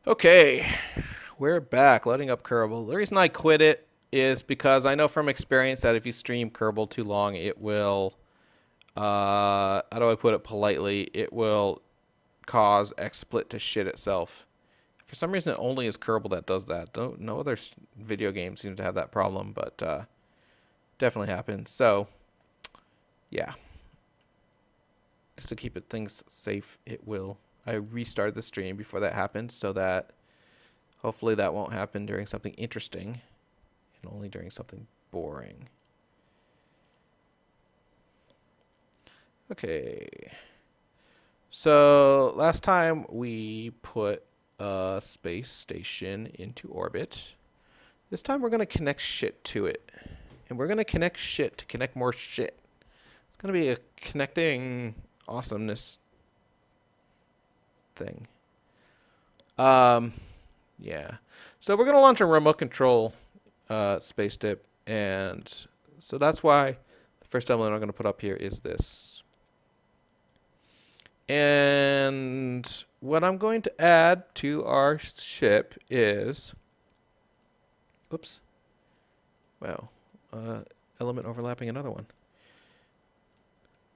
Okay, we're back, loading up Kerbal. The reason I quit it is because I know from experience that if you stream Kerbal too long, it will, how do I put it politely, it will cause XSplit to shit itself. For some reason, it only is Kerbal that does that. No other video games seem to have that problem, but definitely happens. So, yeah. Just to keep things safe, it will. I restarted the stream before that happened so that hopefully that won't happen during something interesting and only during something boring. Okay. So last time we put a space station into orbit. This time we're going to connect shit to it. And we're going to connect shit to connect more shit. It's going to be a connecting awesomeness thing. Yeah. So we're going to launch a remote control space dip. And so that's why the first element I'm going to put up here is this. And what I'm going to add to our ship is... Oops. Wow. Element overlapping another one.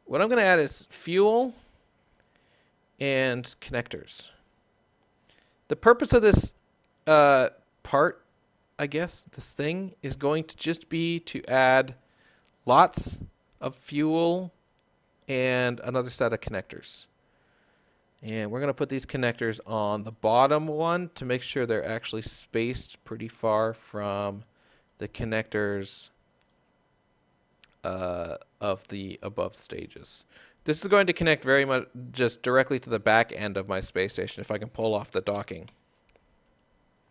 What I'm going to add is fuel and connectors. The purpose of this part, I guess, this thing, is going to just be to add lots of fuel and another set of connectors. And we're going to put these connectors on the bottom one to make sure they're actually spaced pretty far from the connectors of the above stages. This is going to connect very much just directly to the back end of my space station if I can pull off the docking.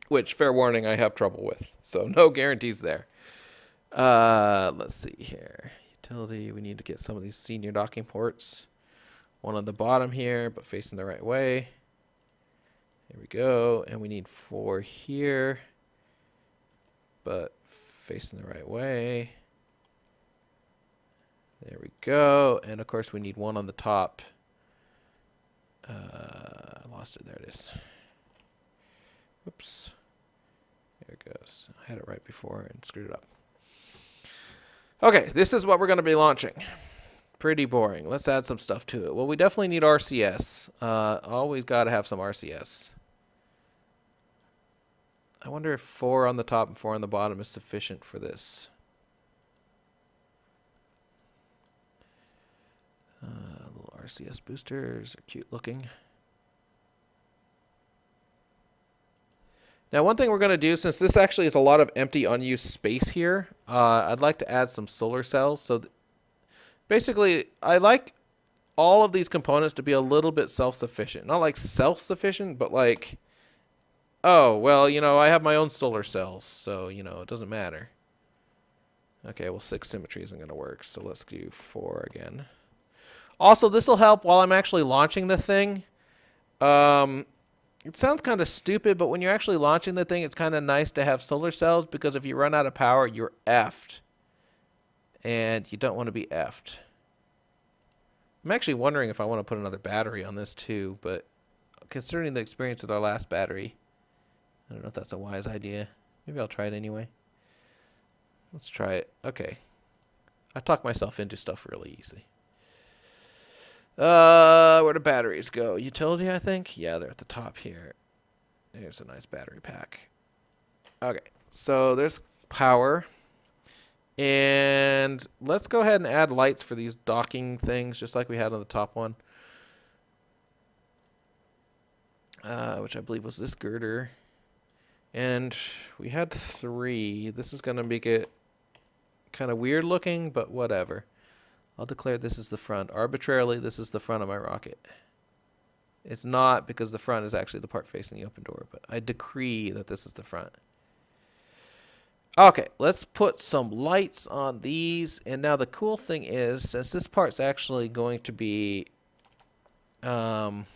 Which, fair warning, I have trouble with. So no guarantees there. Let's see here. Utility, we need to get some of these senior docking ports. One on the bottom here, but facing the right way. Here we go. And we need 4 here, but facing the right way. There we go. And of course we need one on the top. I lost it. There it is. Whoops. There it goes. I had it right before and screwed it up. Okay, this is what we're going to be launching. Pretty boring. Let's add some stuff to it. Well, we definitely need RCS. Always got to have some RCS. I wonder if 4 on the top and 4 on the bottom is sufficient for this. Little RCS boosters are cute looking. Now, one thing we're going to do, since this actually is a lot of empty unused space here, I'd like to add some solar cells. So basically, I like all of these components to be a little bit self-sufficient. Not like self-sufficient, but like, oh, well, you know, I have my own solar cells, so, you know, it doesn't matter. Okay, well, 6 symmetry isn't going to work, so let's do 4 again. Also, this will help while I'm actually launching the thing. It sounds kind of stupid, but when you're actually launching the thing, it's kind of nice to have solar cells, because if you run out of power, you're effed. And you don't want to be effed. I'm actually wondering if I want to put another battery on this too, but considering the experience with our last battery, I don't know if that's a wise idea. Maybe I'll try it anyway. Let's try it. Okay. I talk myself into stuff really easy. Where do batteries go? Utility, I think? Yeah, they're at the top here. There's a nice battery pack. Okay, so there's power. And let's go ahead and add lights for these docking things, just like we had on the top one. Which I believe was this girder. And we had 3. This is going to make it kind of weird looking, but whatever. I'll declare this is the front. Arbitrarily, this is the front of my rocket. It's not, because the front is actually the part facing the open door, but I decree that this is the front. Okay, let's put some lights on these. And now the cool thing is, since this part's actually going to be on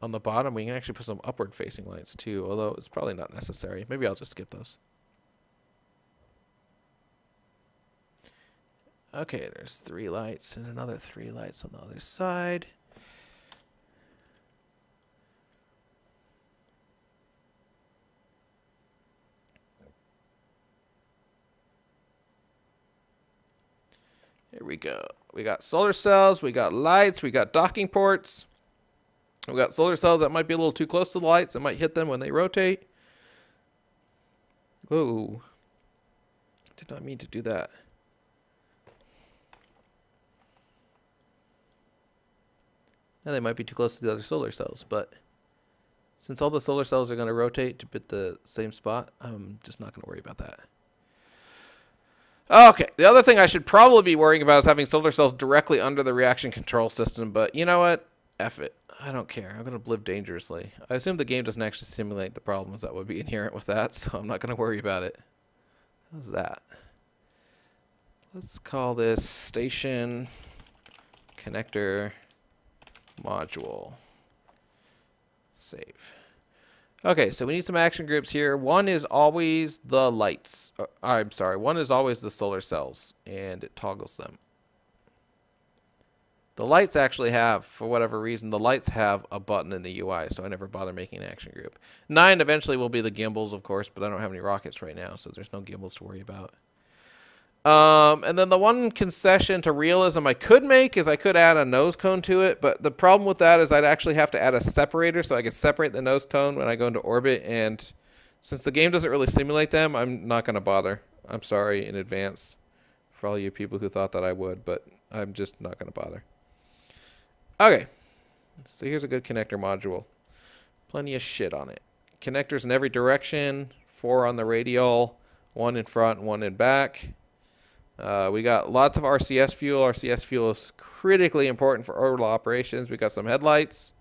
the bottom, we can actually put some upward facing lights too, although it's probably not necessary. Maybe I'll just skip those. Okay, there's 3 lights and another 3 lights on the other side. There we go. We got solar cells, we got lights, we got docking ports. We got solar cells that might be a little too close to the lights. It might hit them when they rotate. Whoa. Did not mean to do that. Now they might be too close to the other solar cells, but since all the solar cells are going to rotate to hit the same spot, I'm just not going to worry about that. Okay, the other thing I should probably be worrying about is having solar cells directly under the reaction control system, but you know what? F it. I don't care. I'm going to live dangerously. I assume the game doesn't actually simulate the problems that would be inherent with that, so I'm not going to worry about it. How's that? Let's call this station connector module. Save. Okay, so we need some action groups here. One is always the lights. I'm sorry, one is always the solar cells, and it toggles them. The lights actually have, for whatever reason, the lights have a button in the UI, so I never bother making an action group. 9 eventually will be the gimbals, of course, but I don't have any rockets right now, so there's no gimbals to worry about. And then the one concession to realism I could make is I could add a nose cone to it, but the problem with that is I'd actually have to add a separator so I could separate the nose cone when I go into orbit, and since the game doesn't really simulate them, I'm not going to bother. I'm sorry in advance for all you people who thought that I would, but I'm just not going to bother. Okay, so here's a good connector module. Plenty of shit on it. Connectors in every direction, 4 on the radial, 1 in front, 1 in back. We got lots of RCS fuel. RCS fuel is critically important for orbital operations. We got some headlights,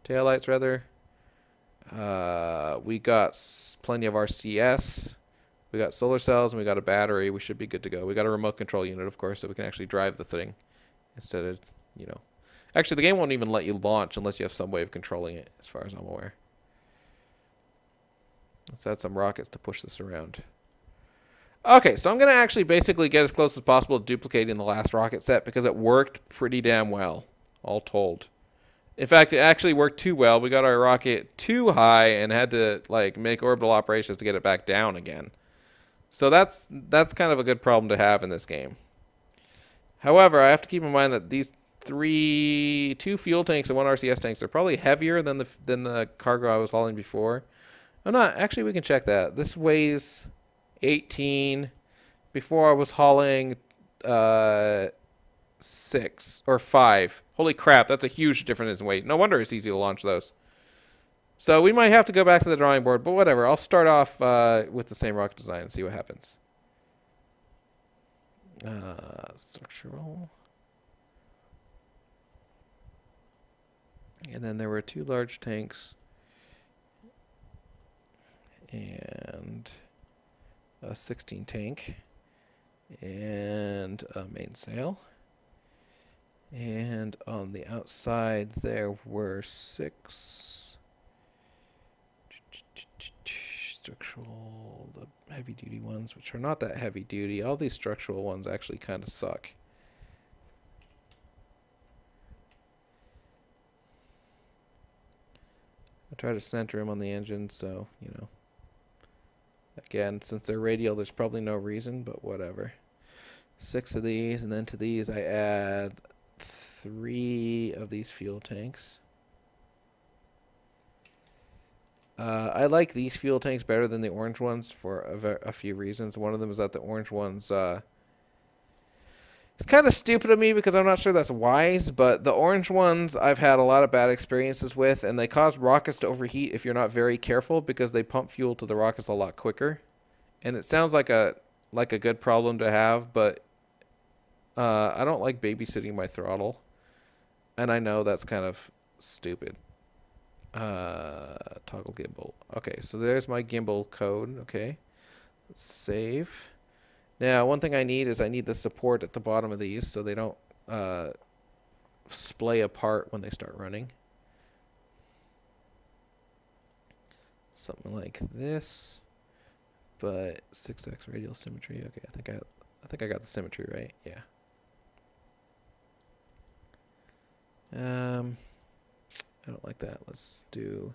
taillights rather. We got plenty of RCS. We got solar cells and we got a battery. We should be good to go. We got a remote control unit, of course, so we can actually drive the thing instead of, you know. Actually, the game won't even let you launch unless you have some way of controlling it, as far as I'm aware. Let's add some rockets to push this around. Okay, so I'm going to actually basically get as close as possible to duplicating the last rocket set because it worked pretty damn well, all told. In fact, it actually worked too well. We got our rocket too high and had to like make orbital operations to get it back down again. So that's kind of a good problem to have in this game. However, I have to keep in mind that these two fuel tanks and 1 RCS tanks are probably heavier than the cargo I was hauling before. I'm not. Actually, we can check that. This weighs 18. Before I was hauling 6 or 5. Holy crap, that's a huge difference in weight. No wonder it's easy to launch those. So we might have to go back to the drawing board, but whatever. I'll start off with the same rocket design and see what happens. Structural. And then there were 2 large tanks and a 16 tank and a mainsail. And on the outside there were 6 structural, the heavy duty ones, which are not that heavy duty. All these structural ones actually kind of suck. I try to center them on the engine, so, you know. Again, since they're radial, there's probably no reason, but whatever. 6 of these, and then to these I add 3 of these fuel tanks. I like these fuel tanks better than the orange ones for a few reasons. One of them is that the orange ones... it's kind of stupid of me because I'm not sure that's wise, but the orange ones I've had a lot of bad experiences with, and they cause rockets to overheat if you're not very careful because they pump fuel to the rockets a lot quicker. And it sounds like a good problem to have, but I don't like babysitting my throttle. And I know that's kind of stupid. Toggle gimbal. Okay, so there's my gimbal code. Okay, let's save. Now, one thing I need is I need the support at the bottom of these so they don't splay apart when they start running. Something like this, but 6x radial symmetry. Okay, I think I got the symmetry right. Yeah. I don't like that. Let's do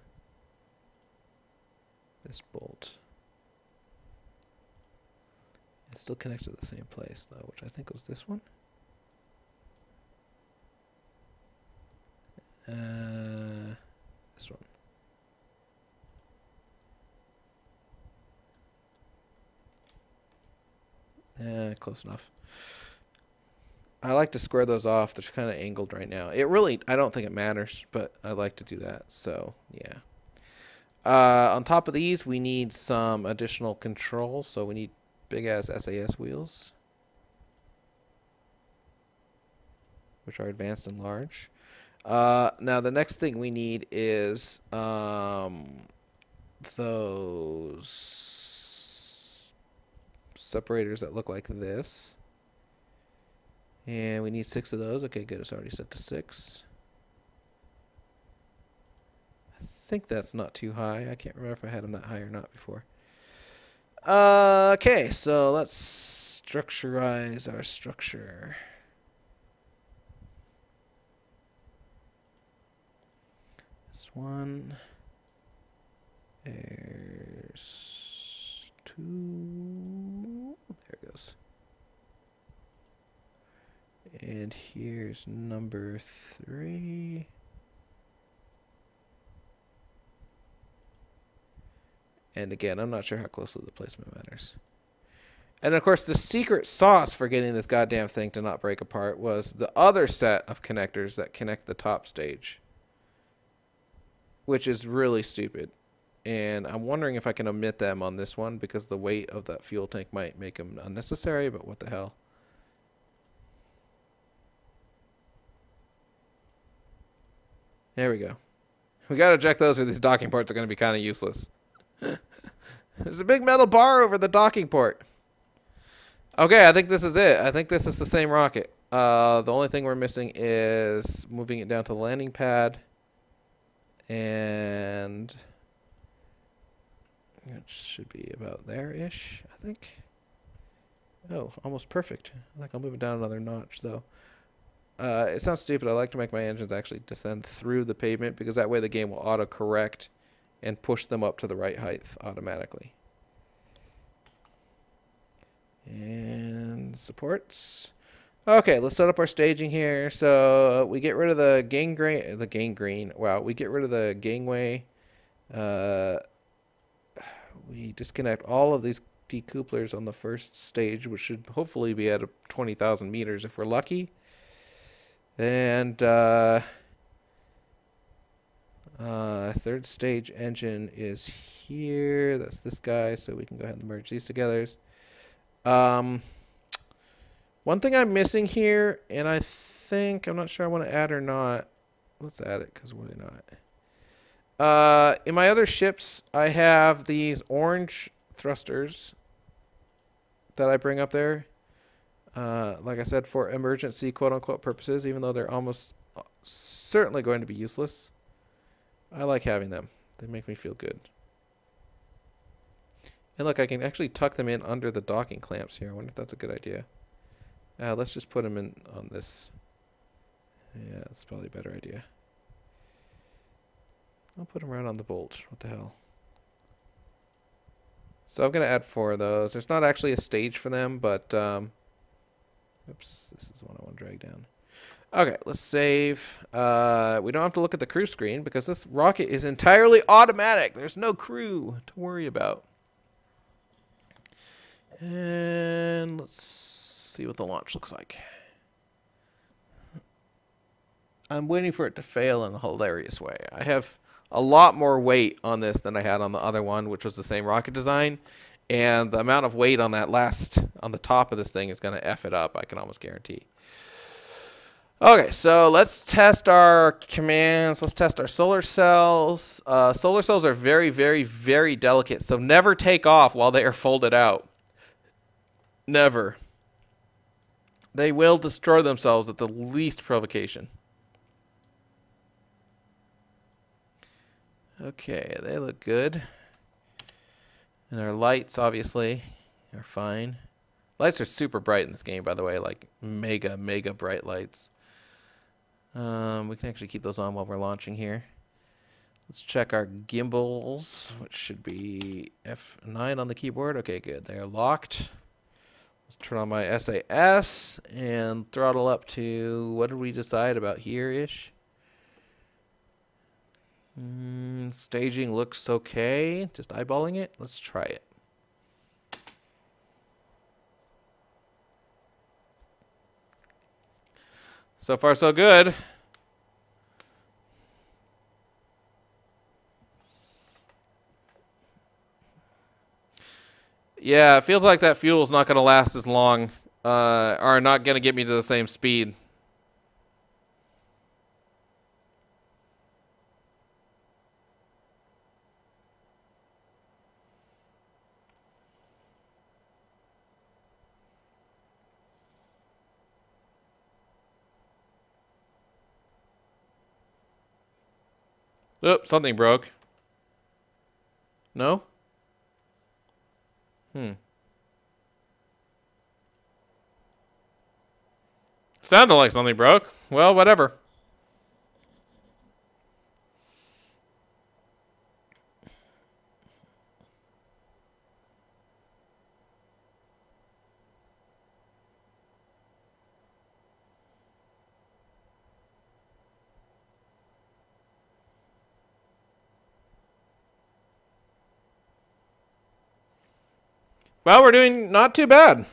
this bolt. It's still connected to the same place, though, which I think was this one. This one. Close enough. I like to square those off. They're kind of angled right now. I don't think it matters, but I like to do that. So, yeah. On top of these, we need some additional control. So we need big-ass SAS wheels, which are advanced and large. Now, the next thing we need is those separators that look like this. And we need 6 of those. Okay, good. It's already set to 6. I think that's not too high. I can't remember if I had them that high or not before. Okay, so let's structurize our structure. This one. There's 2. There it goes. And here's number 3. And again, I'm not sure how closely the placement matters. And of course, the secret sauce for getting this goddamn thing to not break apart was the other set of connectors that connect the top stage, which is really stupid. And I'm wondering if I can omit them on this one because the weight of that fuel tank might make them unnecessary, but what the hell. There we go. We got to eject those or these docking ports are going to be kind of useless. There's a big metal bar over the docking port. Okay, I think this is it. I think this is the same rocket. The only thing we're missing is moving it down to the landing pad. And it should be about there-ish, I think. Oh, almost perfect. I think I'll move it down another notch, though. It sounds stupid. I like to make my engines actually descend through the pavement because that way the game will auto-correct and push them up to the right height automatically. And supports. Okay, let's set up our staging here. So we get rid of the gangrene. Wow, we get rid of the gangway. We disconnect all of these decouplers on the first stage, which should hopefully be at 20,000 meters if we're lucky. And third stage engine is here. That's this guy, so we can go ahead and merge these together. One thing I'm missing here, and I'm not sure I want to add or not. Let's add it, because why not? In my other ships, I have these orange thrusters that I bring up there. Like I said, for emergency quote-unquote purposes, even though they're almost certainly going to be useless. I like having them. They make me feel good. And look, I can actually tuck them in under the docking clamps here. I wonder if that's a good idea. Let's just put them in on this. Yeah, that's probably a better idea. I'll put them right on the bolt. What the hell? So I'm going to add 4 of those. There's not actually a stage for them, but... oops, this is the one I want to drag down. Okay, let's save. We don't have to look at the crew screen because this rocket is entirely automatic. There's no crew to worry about. And let's see what the launch looks like. I'm waiting for it to fail in a hilarious way. I have a lot more weight on this than I had on the other one, which was the same rocket design. And the amount of weight on that on the top of this thing is going to F it up, I can almost guarantee. Okay, so let's test our commands. Let's test our solar cells. Solar cells are very, very, very delicate, so never take off while they are folded out. Never. They will destroy themselves at the least provocation. Okay, they look good. And our lights, obviously, are fine. Lights are super bright in this game, by the way, like mega, mega bright lights. We can actually keep those on while we're launching here. Let's check our gimbals, which should be F9 on the keyboard. Okay, good. They are locked. Let's turn on my SAS and throttle up to, what did we decide about here-ish? Staging looks okay. Just eyeballing it. Let's try it. So far, so good. Yeah, it feels like that fuel's not going to last as long, or not going to get me to the same speed. Oop, something broke. No? Sounded like something broke. Well, whatever. Well, we're doing not too bad.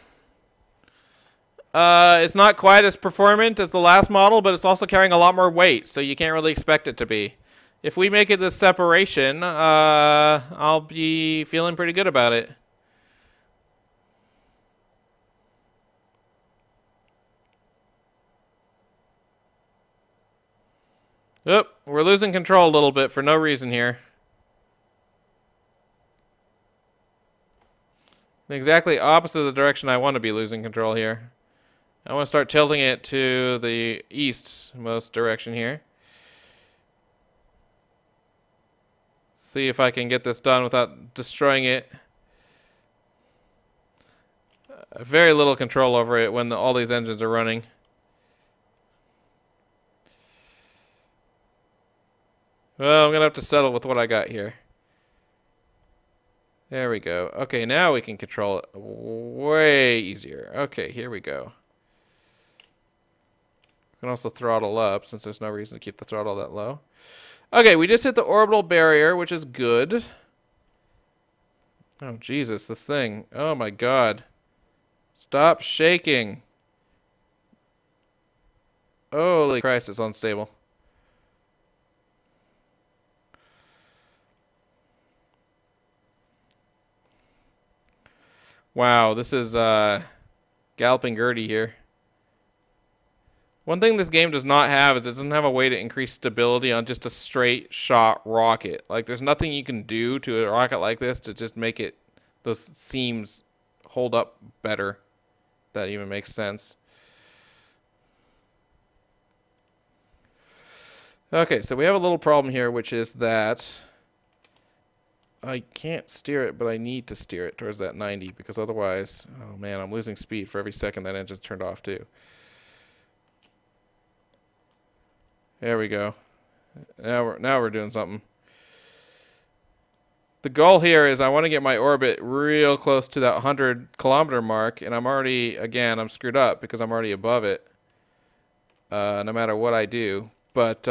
It's not quite as performant as the last model, but it's also carrying a lot more weight, so you can't really expect it to be. If we make it this separation, I'll be feeling pretty good about it. Oop, we're losing control a little bit for no reason here. Exactly opposite of the direction I want to be losing control here. I want to start tilting it to the eastmost direction here. See if I can get this done without destroying it. Very little control over it when all these engines are running. Well, I'm going to have to settle with what I got here. There we go. Okay, now we can control it way easier. Okay, here we go. We can also throttle up since there's no reason to keep the throttle that low. Okay, we just hit the orbital barrier, which is good. Oh, Jesus, this thing. Oh, my God. Stop shaking. Holy Christ, it's unstable. Wow, this is Galloping Gertie here. One thing this game does not have is it doesn't have a way to increase stability on just a straight shot rocket. Like, there's nothing you can do to a rocket like this to just make it, those seams hold up better. If that even makes sense. Okay, so we have a little problem here, which is that I can't steer it, but I need to steer it towards that 90 because otherwise, oh man, I'm losing speed for every second that engine's turned off too. There we go. Now we're doing something. The goal here is I want to get my orbit real close to that 100-kilometer mark, and I'm already, again, I'm screwed up because I'm already above it. No matter what I do, but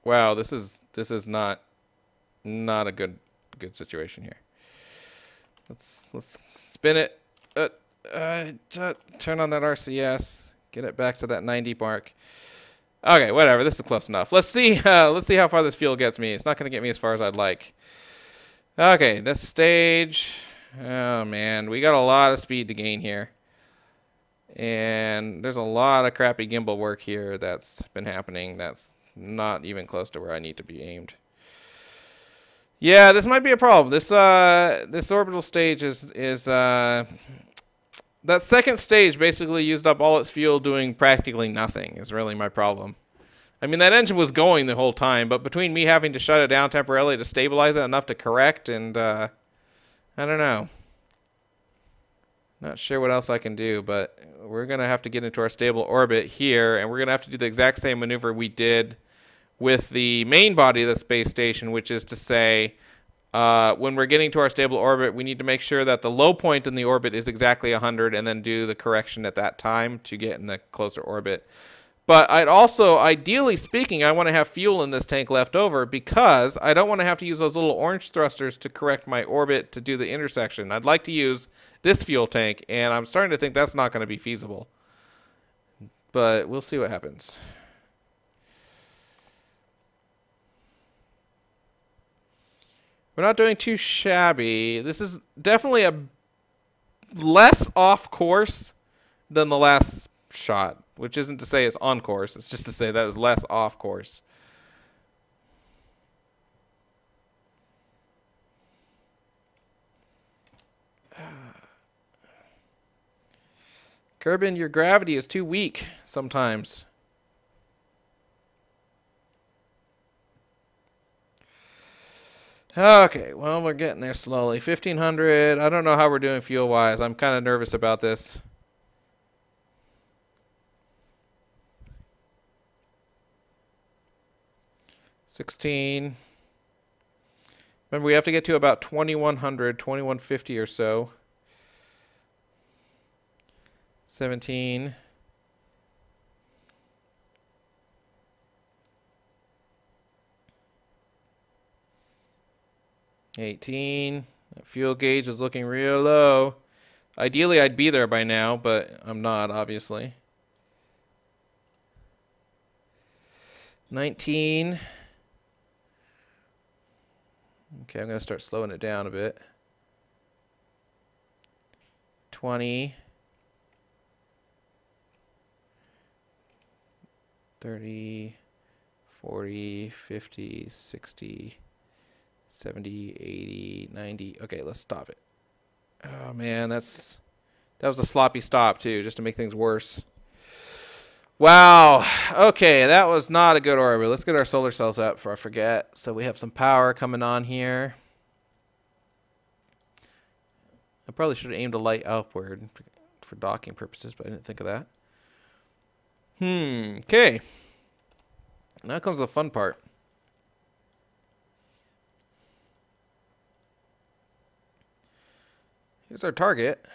wow, this is not a good situation here. Let's spin it. Turn on that RCS. Get it back to that 90 mark. Okay, whatever. This is close enough. Let's see how far this fuel gets me. It's not going to get me as far as I'd like. Okay, this stage. Oh man, we got a lot of speed to gain here. And there's a lot of crappy gimbal work here that's been happening that's not even close to where I need to be aimed. Yeah, this might be a problem. This orbital stage is that second stage basically used up all its fuel doing practically nothing is really my problem. I mean, that engine was going the whole time, but between me having to shut it down temporarily to stabilize it enough to correct and I don't know. Not sure what else I can do, but we're going to have to get into our stable orbit here, and we're going to have to do the exact same maneuver we did with the main body of the space station, which is to say, when we're getting to our stable orbit, we need to make sure that the low point in the orbit is exactly 100 and then do the correction at that time to get in the closer orbit. But I'd also, ideally speaking, I want to have fuel in this tank left over because I don't want to have to use those little orange thrusters to correct my orbit to do the intersection. I'd like to use this fuel tank, and I'm starting to think that's not going to be feasible. But we'll see what happens. We're not doing too shabby. This is definitely a less off course than the last shot, which isn't to say it's on course. It's just to say that is less off course. Kerbal, your gravity is too weak sometimes. Okay, well, we're getting there slowly. 1,500. I don't know how we're doing fuel-wise. I'm kind of nervous about this. $16. Remember, we have to get to about 2,100, 2,150 or so. 17. 18. That fuel gauge is looking real low. Ideally, I'd be there by now, but I'm not, obviously. 19. Okay, I'm going to start slowing it down a bit. 20. 30. 40. 50. 60. 70, 80, 90. Okay, let's stop it. Oh man, that was a sloppy stop too, just to make things worse. Wow. Okay, that was not a good orbit. Let's get our solar cells up before I forget. So we have some power coming on here. I probably should have aimed a light upward for docking purposes, but I didn't think of that. Okay. Now comes the fun part. Here's our target.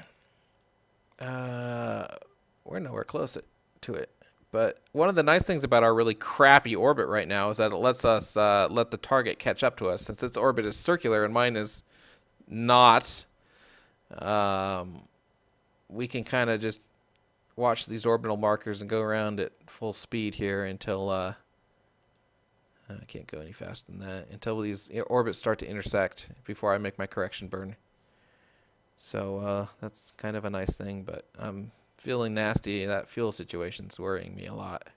We're nowhere close to it. But one of the nice things about our really crappy orbit right now is that it lets us let the target catch up to us. Since its orbit is circular and mine is not, we can kind of just watch these orbital markers and go around at full speed here until I can't go any faster than that, until these orbits start to intersect before I make my correction burn. So that's kind of a nice thing, but I'm feeling nasty. That fuel situation's worrying me a lot.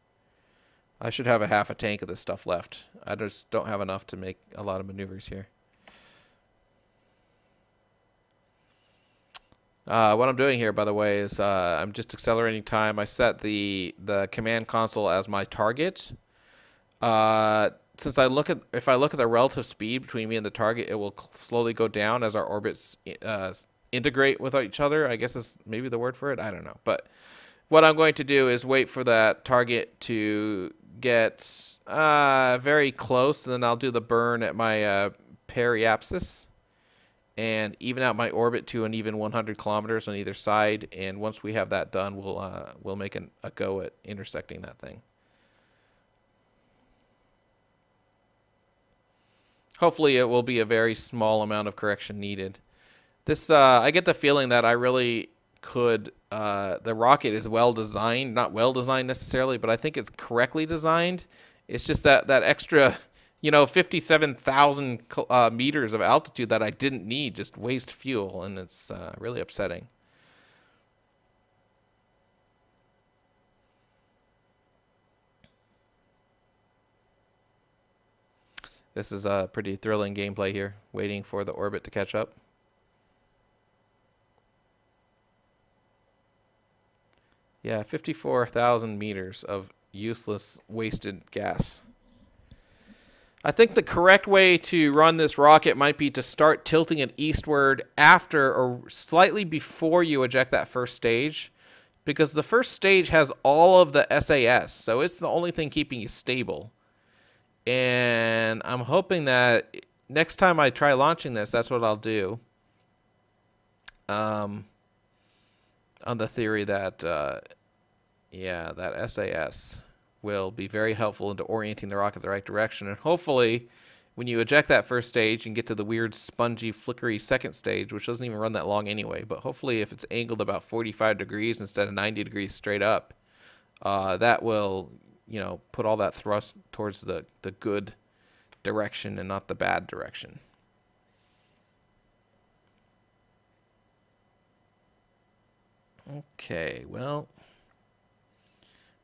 I should have a half a tank of this stuff left. I just don't have enough to make a lot of maneuvers here. What I'm doing here, by the way, is I'm just accelerating time. I set the command console as my target. Since if I look at the relative speed between me and the target, it will slowly go down as our orbits integrate with each other, I guess is maybe the word for it. I don't know. But what I'm going to do is wait for that target to get very close, and then I'll do the burn at my periapsis and even out my orbit to an even 100 kilometers on either side. And once we have that done, we'll make a go at intersecting that thing. Hopefully it will be a very small amount of correction needed. This, I get the feeling that I really could, the rocket is well designed, not well designed necessarily, but I think it's correctly designed. It's just that extra, 57,000 meters of altitude that I didn't need, just waste fuel, and it's really upsetting. This is a pretty thrilling gameplay here, waiting for the orbit to catch up. Yeah, 54,000 meters of useless, wasted gas. I think the correct way to run this rocket might be to start tilting it eastward after or slightly before you eject that first stage, because the first stage has all of the SAS, so it's the only thing keeping you stable. And I'm hoping that next time I try launching this, that's what I'll do. On the theory that, yeah, that SAS will be very helpful into orienting the rocket the right direction. And hopefully, when you eject that first stage and get to the weird spongy flickery second stage, which doesn't even run that long anyway, but hopefully if it's angled about 45 degrees instead of 90 degrees straight up, that will, you know, put all that thrust towards the good direction and not the bad direction. Okay, well,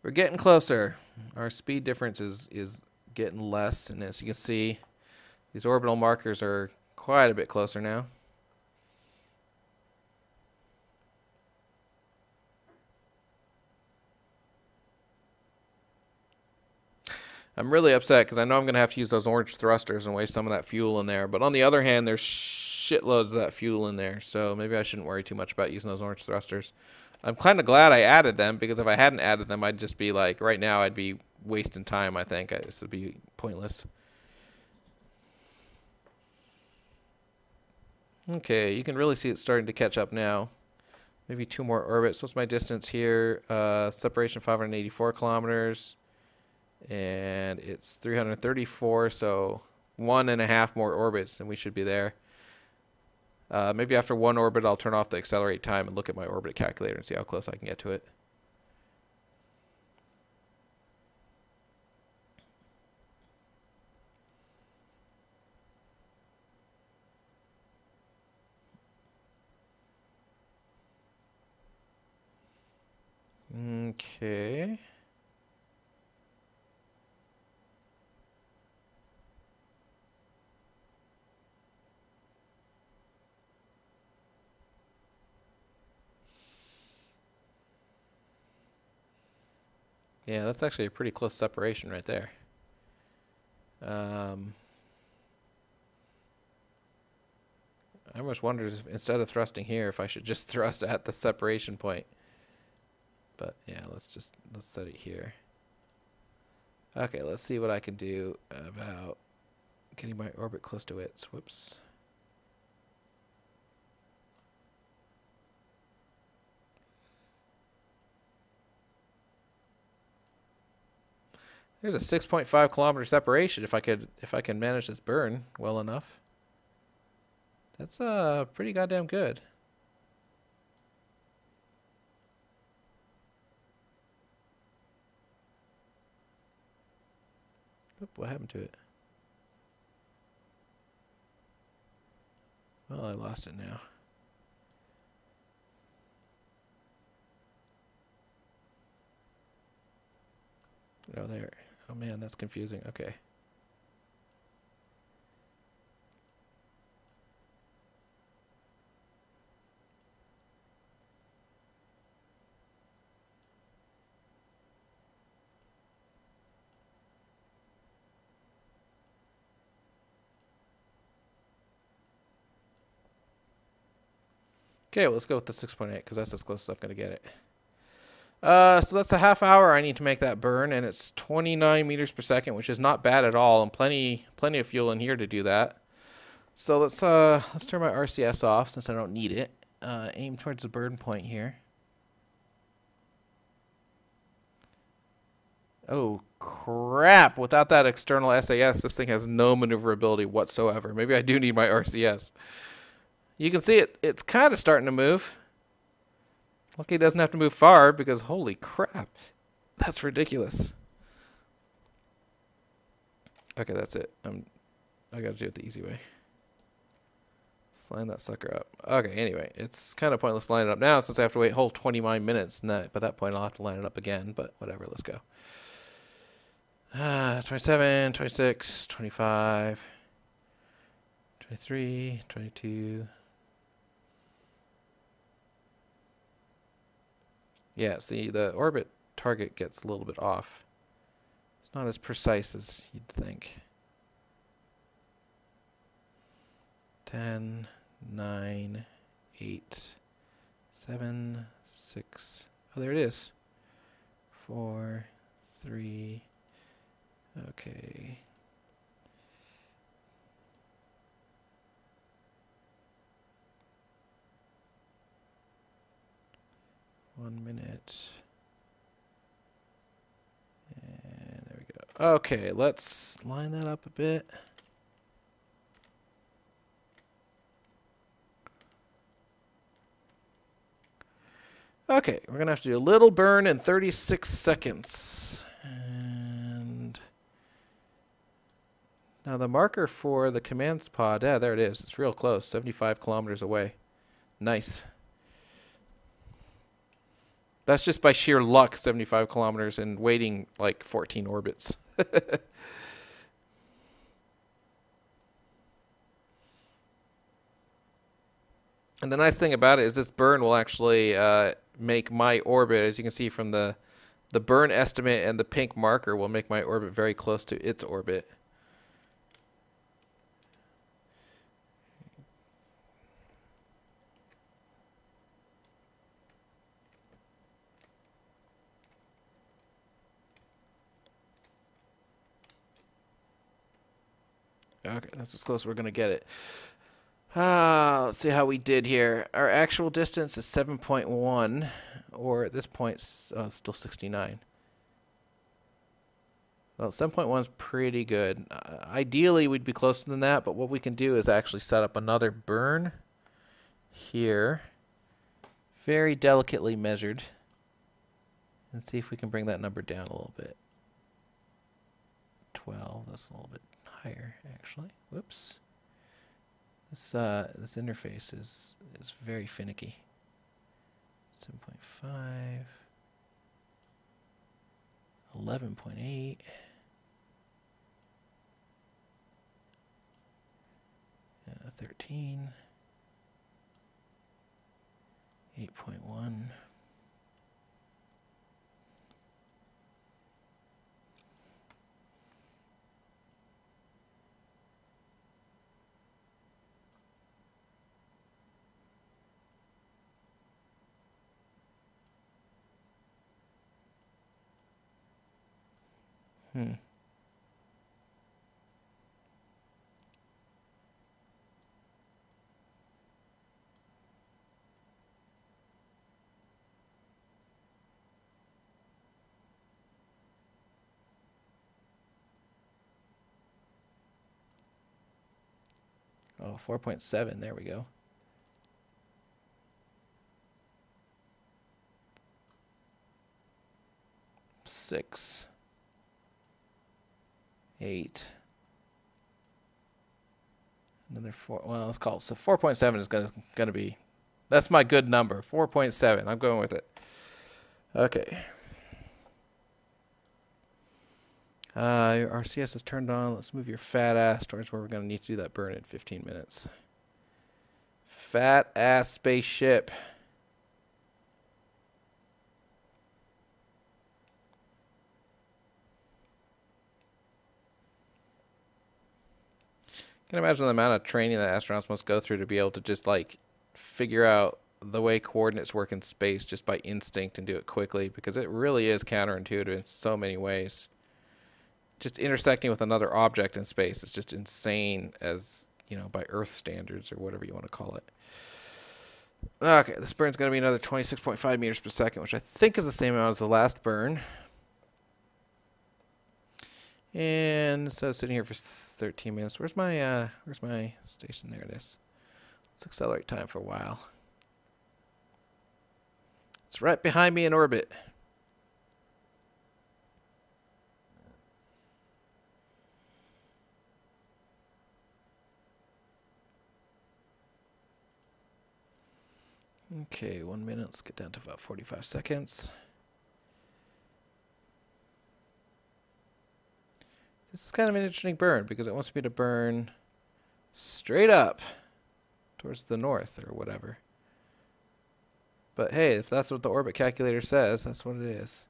we're getting closer. Our speed difference is getting less, and as you can see, these orbital markers are quite a bit closer now. I'm really upset because I know I'm going to have to use those orange thrusters and waste some of that fuel in there. But on the other hand, there's shitloads of that fuel in there, so maybe I shouldn't worry too much about using those orange thrusters. I'm kind of glad I added them, because if I hadn't added them, I'd just be like, right now I'd be wasting time, I think. This would be pointless. Okay, you can really see it starting to catch up now. Maybe 2 more orbits. What's my distance here? Separation 584 kilometers. And it's 334, so 1.5 more orbits and we should be there. Maybe after 1 orbit I'll turn off the accelerate time and look at my orbit calculator and see how close I can get to it. Okay. Yeah, that's actually a pretty close separation right there. I almost wondered if, instead of thrusting here, if I should just thrust at the separation point. But yeah, let's set it here. Okay, let's see what I can do about getting my orbit close to it. Whoops. There's a 6.5 kilometer separation if I can manage this burn well enough. That's pretty goddamn good. Oop, what happened to it? Well, I lost it now. Oh, there. Oh man, that's confusing. Okay. Okay, well, let's go with the 6.8 because that's as close as I'm going to get it. So that's a half hour I need to make that burn, and it's 29 meters per second, which is not bad at all, and plenty of fuel in here to do that. So let's turn my RCS off since I don't need it. Aim towards the burn point here. Oh crap! Without that external SAS, this thing has no maneuverability whatsoever. Maybe I do need my RCS. You can see it's kind of starting to move. Lucky it doesn't have to move far because holy crap. That's ridiculous. Okay, that's it. I gotta do it the easy way. Let's line that sucker up. Okay, anyway, it's kind of pointless to line it up now since I have to wait a whole 29 minutes. And by that point, I'll have to line it up again, but whatever, let's go. 27, 26, 25, 23, 22. Yeah, see, the orbit target gets a little bit off. It's not as precise as you'd think. 10, 9, 8, 7, 6. Oh, there it is. 4, 3. Okay. One minute. And Okay, let's line that up a bit. Okay, we're going to have to do a little burn in 36 seconds. And now the marker for the commands pod, yeah, there it is. It's real close, 75 kilometers away. Nice. That's just by sheer luck, 75 kilometers and waiting like 14 orbits. And the nice thing about it is this burn will actually make my orbit, as you can see from the burn estimate and the pink marker, will make my orbit very close to its orbit. Okay, that's as close as we're going to get it. Let's see how we did here. Our actual distance is 7.1, or at this point, still 69. Well, 7.1 is pretty good. Ideally, we'd be closer than that, but what we can do is actually set up another burn here, very delicately measured, and see if we can bring that number down a little bit. 12, that's a little bit higher, actually. Whoops. This interface is very finicky. 7.5, 11.8, 13, 8.1. Oh, 4.7, there we go. Six. 8. Another 4. Well, let's call it. So 4.7 is gonna be. That's my good number. 4.7. I'm going with it. Okay. Your RCS is turned on. Let's move your fat ass towards where we're gonna need to do that burn in 15 minutes. Fat ass spaceship. I can imagine the amount of training that astronauts must go through to be able to just like figure out the way coordinates work in space just by instinct and do it quickly, because it really is counterintuitive in so many ways. Just intersecting with another object in space is just insane, as you know, by Earth standards or whatever you want to call it. Okay, this burn's going to be another 26.5 meters per second, which I think is the same amount as the last burn. And so sitting here for 13 minutes. Where's my station? There it is. Let's accelerate time for a while. It's right behind me in orbit. Okay, 1 minute. Let's get down to about 45 seconds. This is kind of an interesting burn because it wants me to burn straight up towards the north or whatever. But hey, if that's what the orbit calculator says, that's what it is.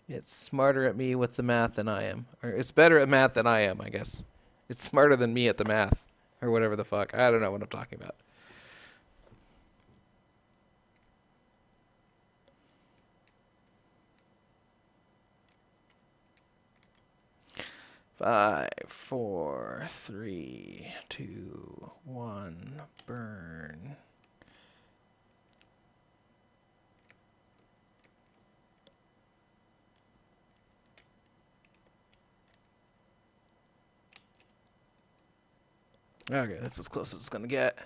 It's smarter at me with the math than I am. Or it's better at math than I am, I guess. It's smarter than me at the math. Or whatever the fuck. I don't know what I'm talking about. Five, four, three, two, one, burn. Okay, that's as close as it's going to get.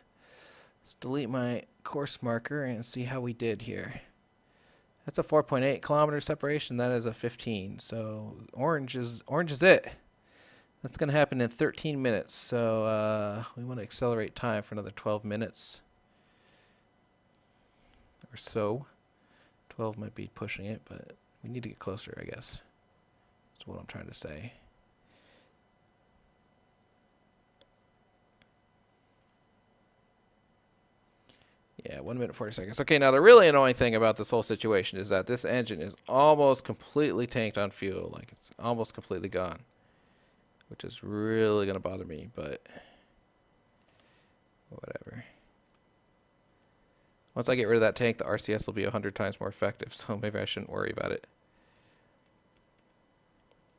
Let's delete my course marker and see how we did here. That's a 4.8 kilometer separation. That is a 15. So orange is it. That's going to happen in 13 minutes. So we want to accelerate time for another 12 minutes or so. 12 might be pushing it, but we need to get closer, I guess. That's what I'm trying to say. Yeah, 1 minute 40 seconds. Okay, now the really annoying thing about this whole situation is that this engine is almost completely tanked on fuel. Like, it's almost completely gone, which is really going to bother me, but whatever. Once I get rid of that tank, the RCS will be 100 times more effective, so maybe I shouldn't worry about it.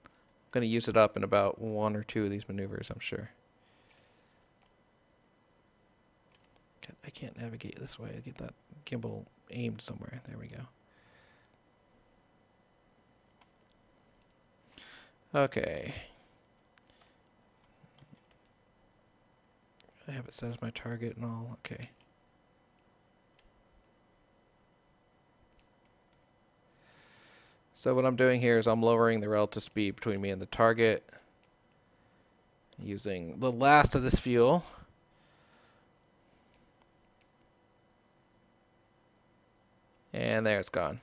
I'm going to use it up in about 1 or 2 of these maneuvers, I'm sure. I can't navigate this way. I get that gimbal aimed somewhere. There we go. Okay. I have it set as my target and all. Okay. So what I'm doing here is I'm lowering the relative speed between me and the target using the last of this fuel. And there it's gone.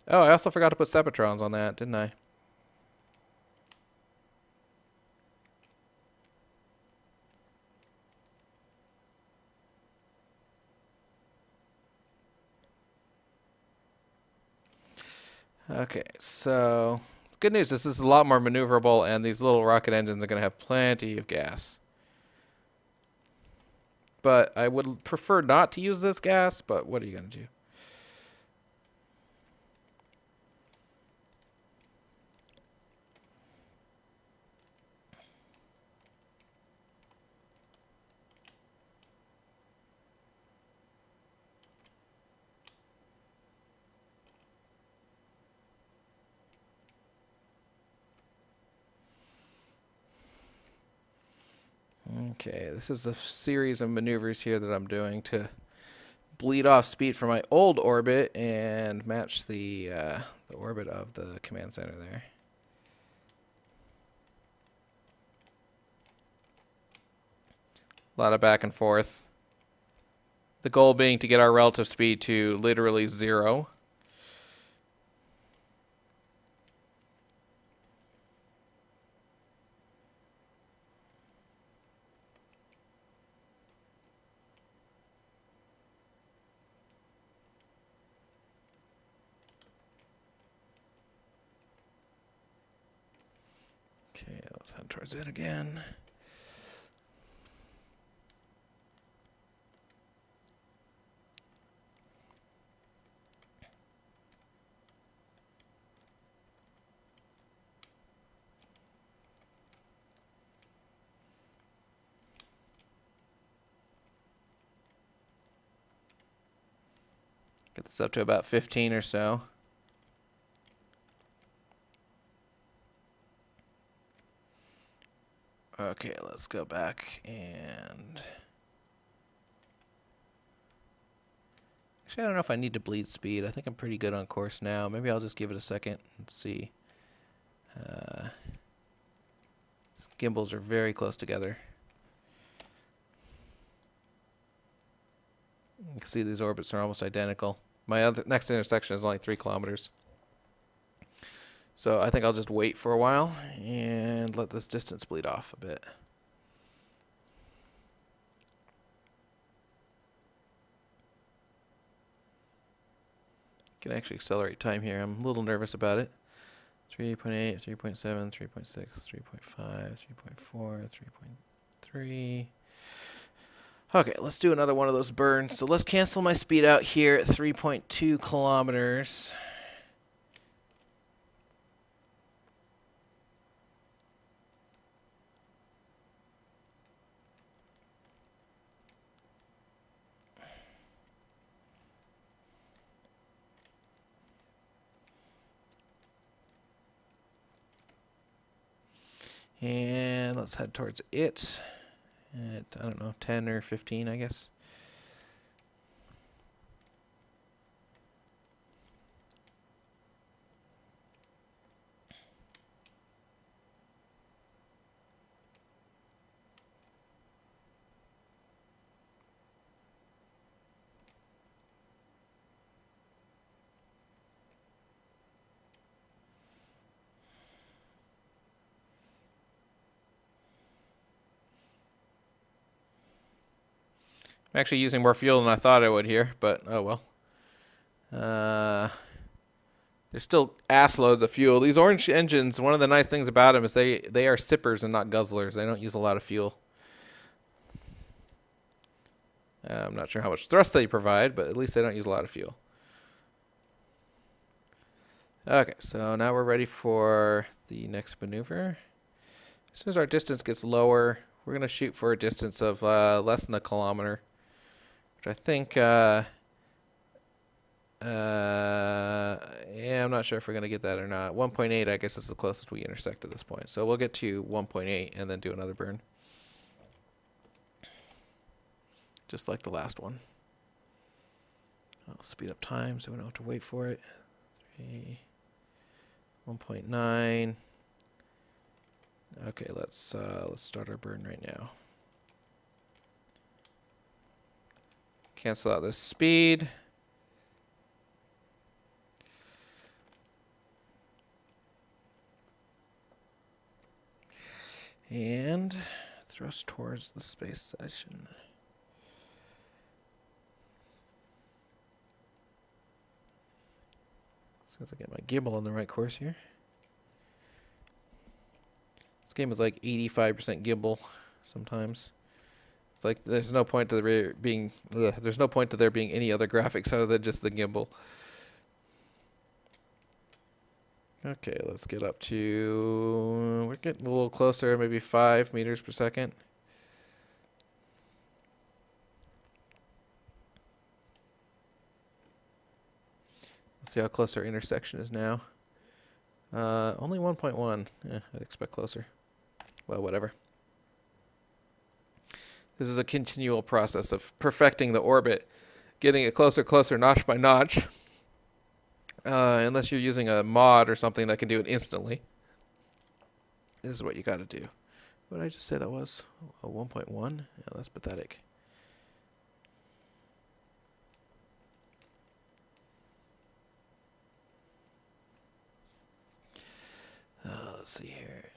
Oh, I also forgot to put Sepatrons on that, didn't I? Okay, so good news, this is a lot more maneuverable, and these little rocket engines are going to have plenty of gas. But I would prefer not to use this gas, but what are you going to do? Okay, this is a series of maneuvers here that I'm doing to bleed off speed from my old orbit and match the orbit of the command center there. A lot of back and forth. The goal being to get our relative speed to literally 0. Okay, let's head towards it again. Get this up to about 15 or so. Okay, let's go back and... Actually, I don't know if I need to bleed speed. I think I'm pretty good on course now. Maybe I'll just give it a second and see. Gimbals are very close together. You can see these orbits are almost identical. My next intersection is only 3 kilometers. So I think I'll just wait for a while and let this distance bleed off a bit. Can actually accelerate time here. I'm a little nervous about it. 3.8, 3.7, 3.6, 3.5, 3.4, 3.3. Okay, let's do another one of those burns. So let's cancel my speed out here at 3.2 kilometers. And let's head towards it at, I don't know, 10 or 15, I guess. I'm actually using more fuel than I thought I would here, but oh well. There's still ass loads of fuel. These orange engines, one of the nice things about them is they are sippers and not guzzlers. They don't use a lot of fuel. I'm not sure how much thrust they provide, but at least they don't use a lot of fuel. Okay, so now we're ready for the next maneuver. As soon as our distance gets lower, we're going to shoot for a distance of less than a kilometer, which I think, yeah, I'm not sure if we're going to get that or not. 1.8, I guess, is the closest we intersect at this point. So we'll get to 1.8 and then do another burn. Just like the last one. I'll speed up time so we don't have to wait for it. 3, 1.9. Okay, let's start our burn right now. Cancel out this speed. And thrust towards the space station. So I get my gimbal on the right course here. This game is like 85% gimbal sometimes. It's like there's no point to there being any other graphics other than just the gimbal. Okay, let's get up to, we're getting a little closer, maybe 5 meters per second. Let's see how close our intersection is now. Only 1.1. I'd expect closer. Well, whatever. This is a continual process of perfecting the orbit, getting it closer, notch by notch. Unless you're using a mod or something that can do it instantly. This is what you got to do. What did I just say that was? A 1.1? Yeah, that's pathetic. Let's see here.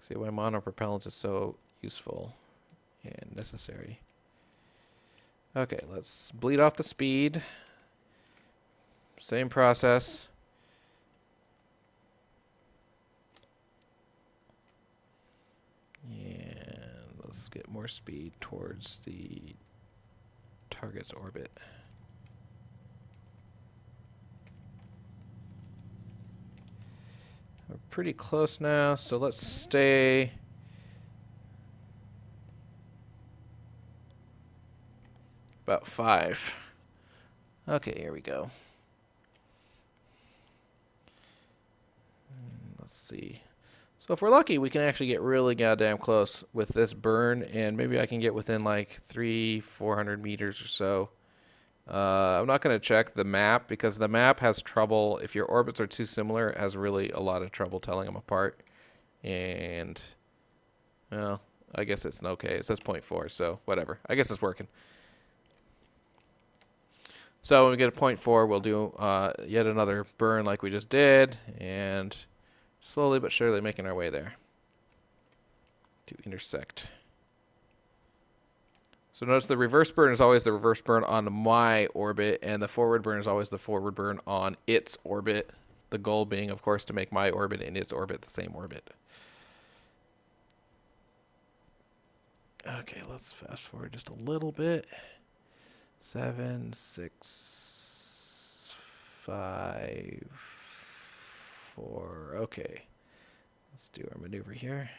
See why monopropellant is so useful and necessary. Okay, let's bleed off the speed. Same process. And let's get more speed towards the target's orbit. We're pretty close now, so let's stay about 5. Okay, here we go. Let's see. So if we're lucky, we can actually get really goddamn close with this burn, and maybe I can get within like 300-400 meters or so. I'm not going to check the map because the map has trouble. If your orbits are too similar, it has really a lot of trouble telling them apart. And, well, I guess it's okay. It says 0.4, so whatever. I guess it's working. So when we get a 0.4, we'll do yet another burn like we just did. And slowly but surely making our way there to intersect. So notice the reverse burn is always the reverse burn on my orbit, and the forward burn is always the forward burn on its orbit. The goal being, of course, to make my orbit and its orbit the same orbit. Okay, let's fast forward just a little bit. 7, 6, 5, 4. Okay, let's do our maneuver here.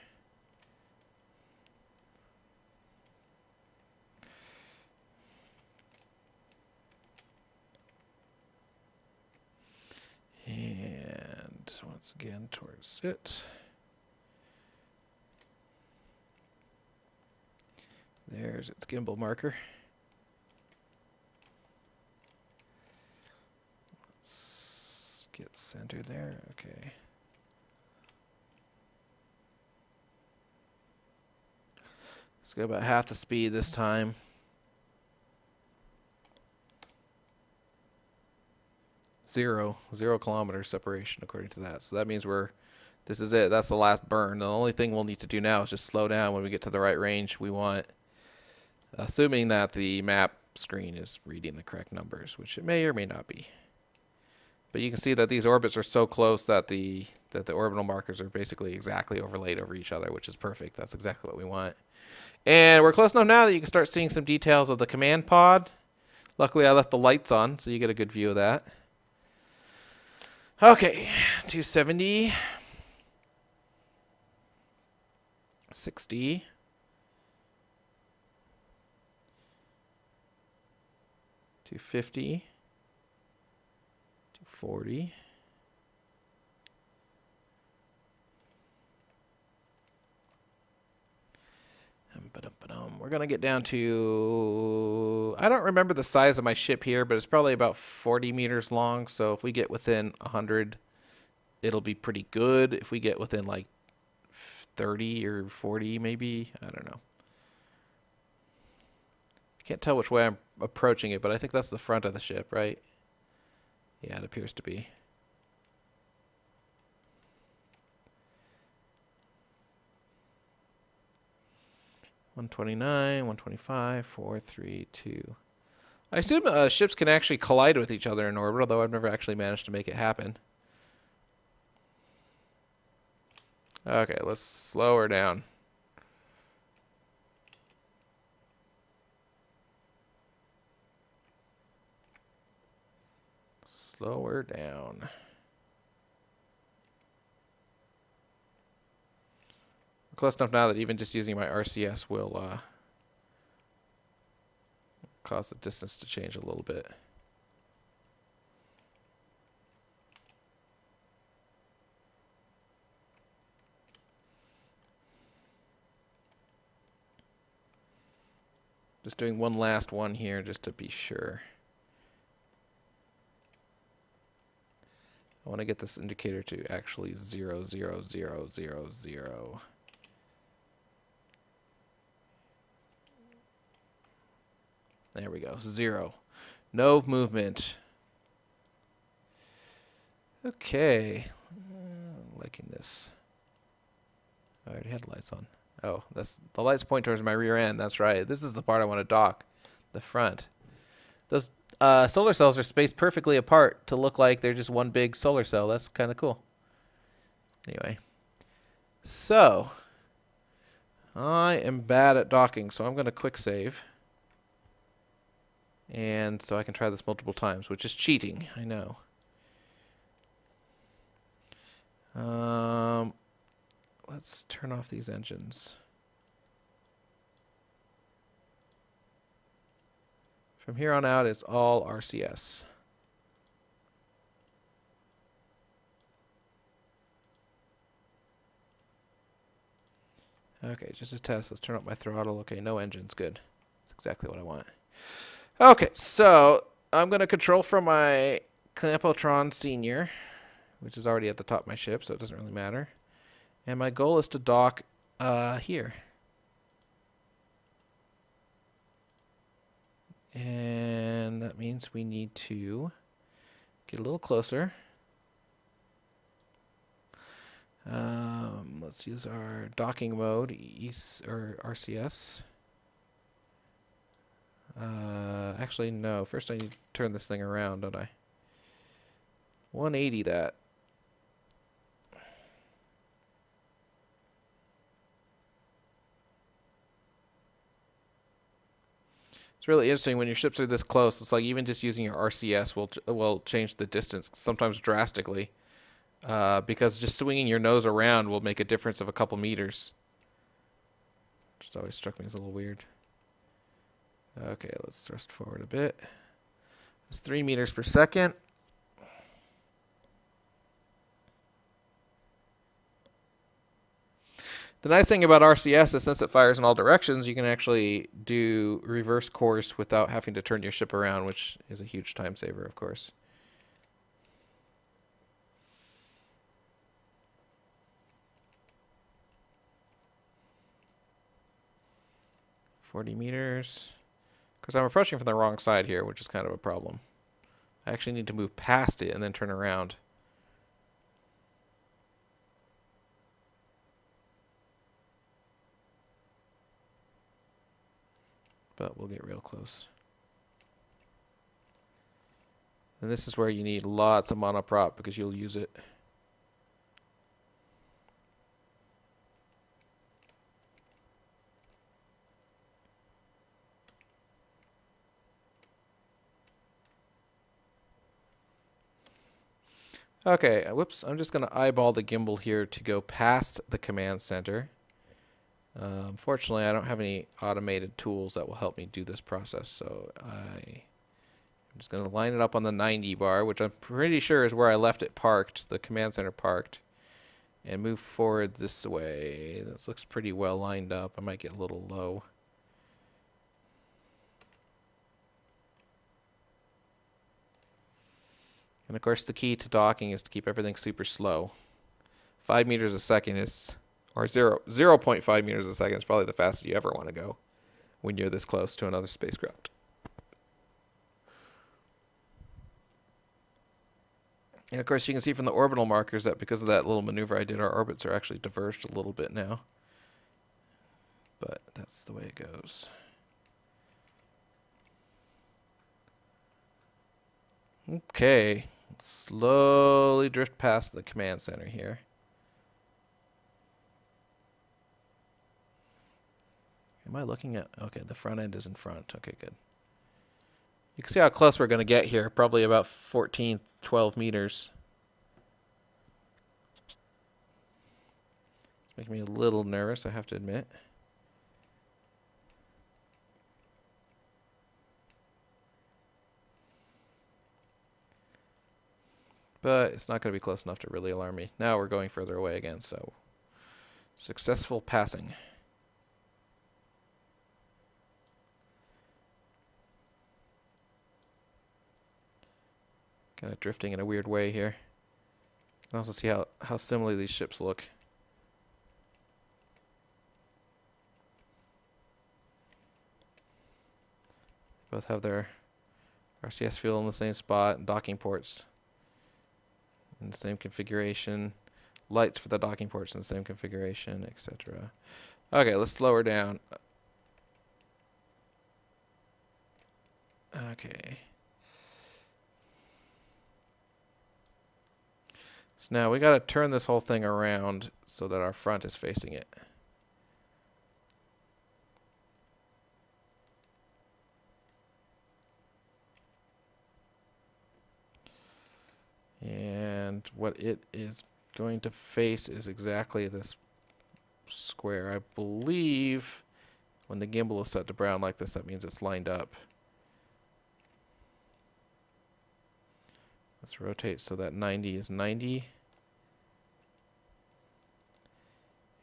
once again towards it. There's its gimbal marker. Let's get center there. Okay. Let's go about half the speed this time. Zero kilometer separation according to that. So that means this is it. That's the last burn. The only thing we'll need to do now is just slow down when we get to the right range we want. Assuming that the map screen is reading the correct numbers, which it may or may not be. But you can see that these orbits are so close that the orbital markers are basically exactly overlaid over each other, which is perfect. That's exactly what we want. And we're close enough now that you can start seeing some details of the command pod. Luckily, I left the lights on, so you get a good view of that. Okay, 270, 60, 250, 240, we're going to get down to, I don't remember the size of my ship here, but it's probably about 40 meters long. So if we get within 100, it'll be pretty good. If we get within like 30 or 40 maybe, I don't know. I can't tell which way I'm approaching it, but I think that's the front of the ship, right? Yeah, it appears to be. $129, $125, 4, 3, 2. I assume ships can actually collide with each other in orbit, although I've never actually managed to make it happen. Okay, let's slow her down. Slow her down. Close enough now that even just using my RCS will cause the distance to change a little bit. Just doing one last one here just to be sure. I want to get this indicator to actually 0, 0, 0, 0, 0. There we go, 0. No movement. Okay, liking this. I already had the lights on. Oh, that's the lights point towards my rear end. That's right. This is the part I want to dock, the front. Those solar cells are spaced perfectly apart to look like they're just one big solar cell. That's kind of cool. Anyway, so I am bad at docking, so I'm going to quick save. And so I can try this multiple times, which is cheating, I know. Let's turn off these engines. From here on out, it's all RCS. Okay, just a test. Let's turn up my throttle. Okay, no engines. Good. That's exactly what I want. Okay, so I'm going to control from my Clampotron Senior, which is already at the top of my ship, so it doesn't really matter. And my goal is to dock here. And that means we need to get a little closer. Let's use our docking mode, or RCS. Actually, no. First I need to turn this thing around, don't I? 180 that. It's really interesting when your ships are this close. It's like even just using your RCS will change the distance, sometimes drastically. Because just swinging your nose around will make a difference of a couple meters. Which always struck me as a little weird. Okay, let's thrust forward a bit. It's 3 meters per second. The nice thing about RCS is since it fires in all directions, you can actually do reverse course without having to turn your ship around, which is a huge time saver, of course. $40 meters. Because I'm approaching from the wrong side here, which is kind of a problem. I actually need to move past it and then turn around. But we'll get real close. And this is where you need lots of monoprop because you'll use it. Okay, whoops, I'm just going to eyeball the gimbal here to go past the command center. Unfortunately, I don't have any automated tools that will help me do this process, so I'm just going to line it up on the 90 bar, which I'm pretty sure is where I left it parked, the command center parked, and move forward this way. This looks pretty well lined up. I might get a little low. And of course, the key to docking is to keep everything super slow. 5 meters a second is, or 0.5 meters a second is probably the fastest you ever want to go when you're this close to another spacecraft. And of course, you can see from the orbital markers that because of that little maneuver I did, our orbits are actually diverged a little bit now. But that's the way it goes. Okay. Slowly drift past the command center here. Am I looking at... Okay, the front end is in front. Okay, good. You can see how close we're going to get here. Probably about 14, 12 meters. It's making me a little nervous, I have to admit. But it's not going to be close enough to really alarm me. Now we're going further away again, so successful passing. Kind of drifting in a weird way here. You can also see how similar these ships look. Both have their RCS fuel in the same spot and docking ports in the same configuration. Lights for the docking ports in the same configuration, etc. Okay, let's slow her down. Okay. So now we got to turn this whole thing around so that our front is facing it. And what it is going to face is exactly this square. I believe when the gimbal is set to brown like this, that means it's lined up. Let's rotate so that 90 is 90.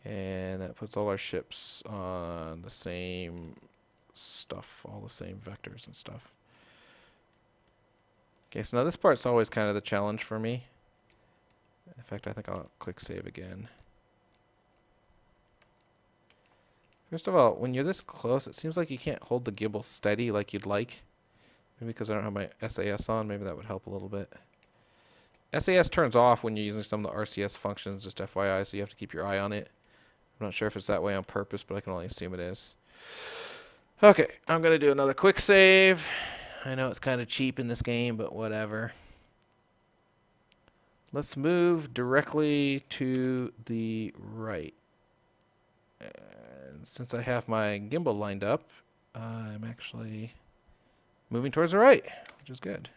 And that puts all our ships on the same stuff, all the same vectors and stuff. Okay, so now this part's always kind of the challenge for me. In fact, I think I'll quick save again. First of all, when you're this close, it seems like you can't hold the gimbal steady like you'd like. Maybe because I don't have my SAS on, maybe that would help a little bit. SAS turns off when you're using some of the RCS functions, just FYI, so you have to keep your eye on it. I'm not sure if it's that way on purpose, but I can only assume it is. Okay, I'm going to do another quick save. I know it's kind of cheap in this game, but whatever. Let's move directly to the right. And since I have my gimbal lined up, I'm actually moving towards the right, which is good.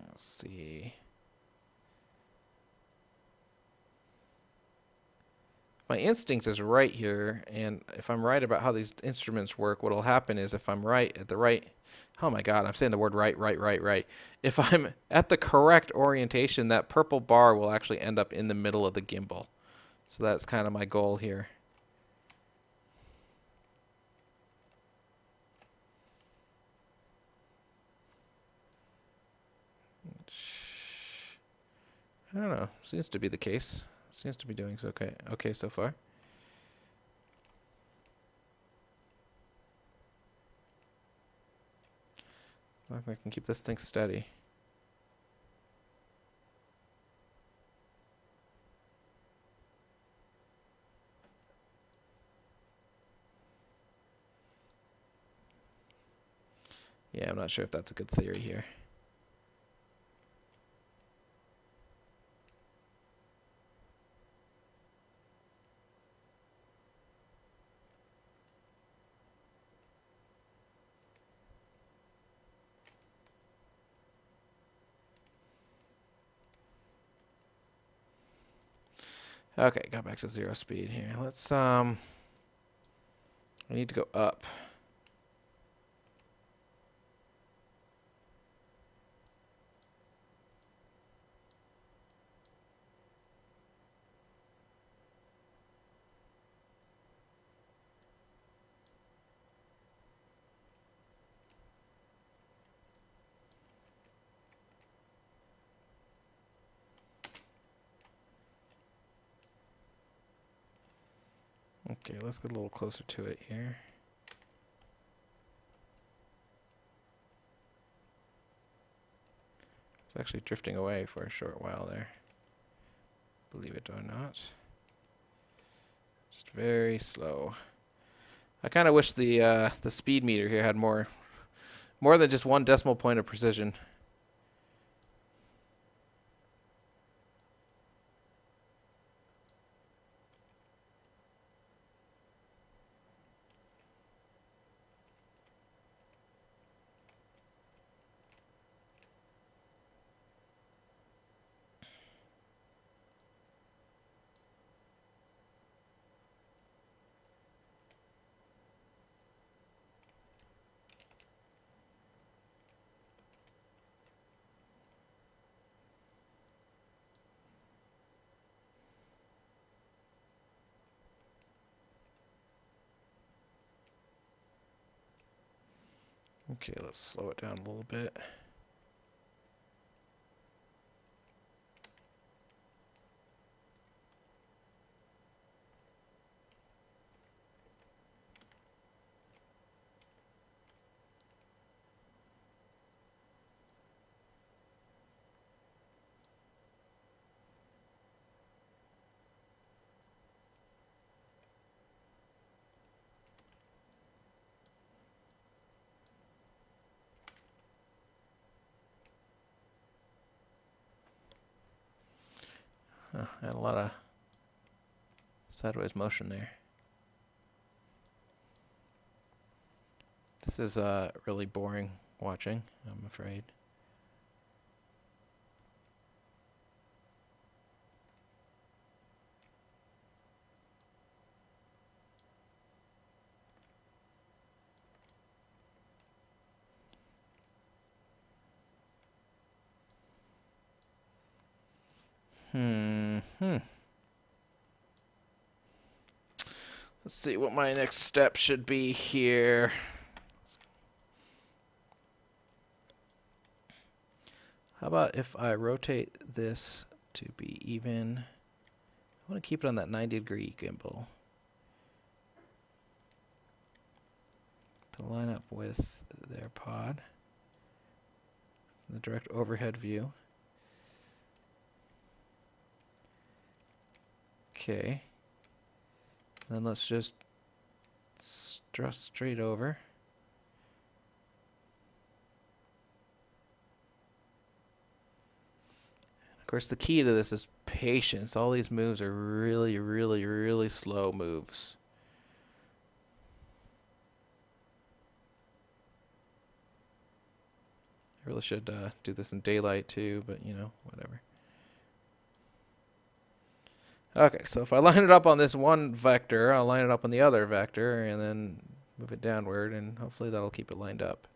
Let's see. my instinct is right here, and if I'm right about how these instruments work, what'll happen is if I'm right at the right, oh my God, I'm saying the word right. If I'm at the correct orientation, that purple bar will actually end up in the middle of the gimbal. So that's kind of my goal here. I don't know. Seems to be the case. Seems to be doing so okay so far. I can keep this thing steady. Yeah, I'm not sure if that's a good theory here. Okay, got back to 0 speed here. Let's I need to go up. Okay, let's get a little closer to it here. It's actually drifting away for a short while there. Believe it or not. Just very slow. I kind of wish the speed meter here had more than just 1 decimal point of precision. Okay, let's slow it down a little bit. Had a lot of sideways motion there. This is really boring watching, I'm afraid. Let's see what my next step should be here. How about if I rotate this to be even? I want to keep it on that 90-degree gimbal to line up with their pod, the direct overhead view. Okay. Then let's just stress straight over. Of course, the key to this is patience. All these moves are really slow moves. I really should do this in daylight too, but you know, whatever. Okay, so if I line it up on this one vector, I'll line it up on the other vector and then move it downward, and hopefully that'll keep it lined up.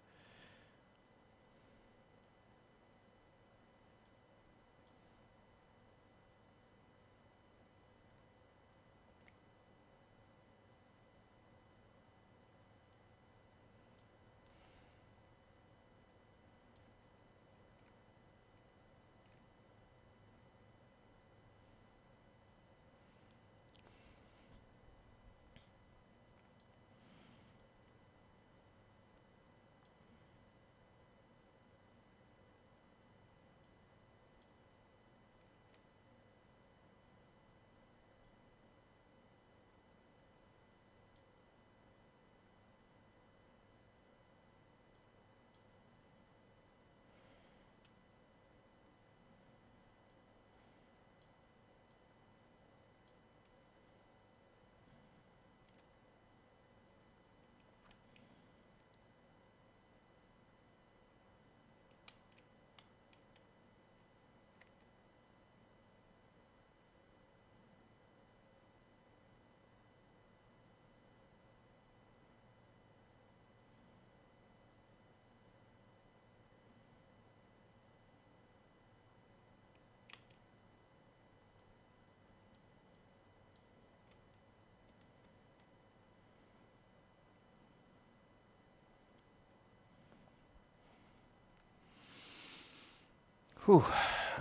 Whew.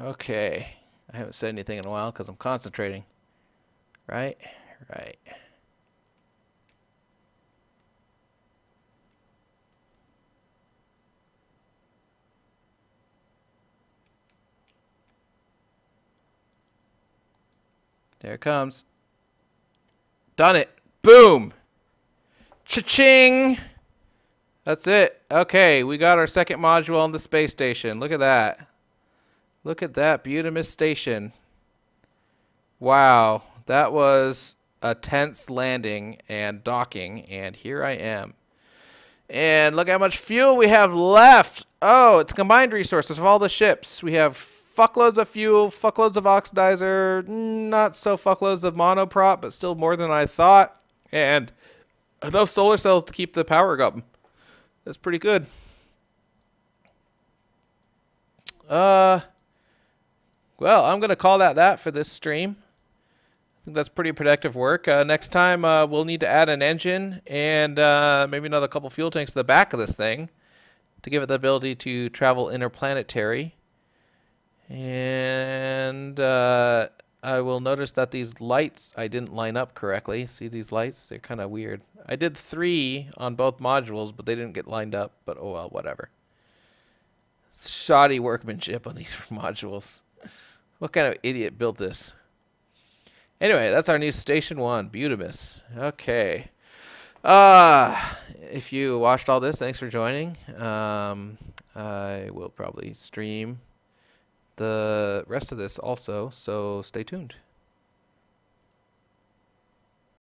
Okay. I haven't said anything in a while because I'm concentrating. Right? Right. There it comes. Done it. Boom. Cha-ching. That's it. Okay, we got our second module on the space station. Look at that. Look at that beautimous station. Wow. That was a tense landing and docking, and here I am. And look how much fuel we have left. Oh, it's combined resources of all the ships. We have fuckloads of fuel, fuckloads of oxidizer, not so fuckloads of monoprop, but still more than I thought. And enough solar cells to keep the power going. That's pretty good. Well, I'm going to call that for this stream. I think that's pretty productive work. Next time, we'll need to add an engine and maybe another couple fuel tanks to the back of this thing to give it the ability to travel interplanetary. And I will notice that these lights I didn't line up correctly. See these lights? They're kind of weird. I did 3 on both modules, but they didn't get lined up. But oh well, whatever. Shoddy workmanship on these modules. What kind of idiot built this? Anyway, that's our new Station 1, Butimus. Okay. If you watched all this, thanks for joining. I will probably stream the rest of this also, so stay tuned.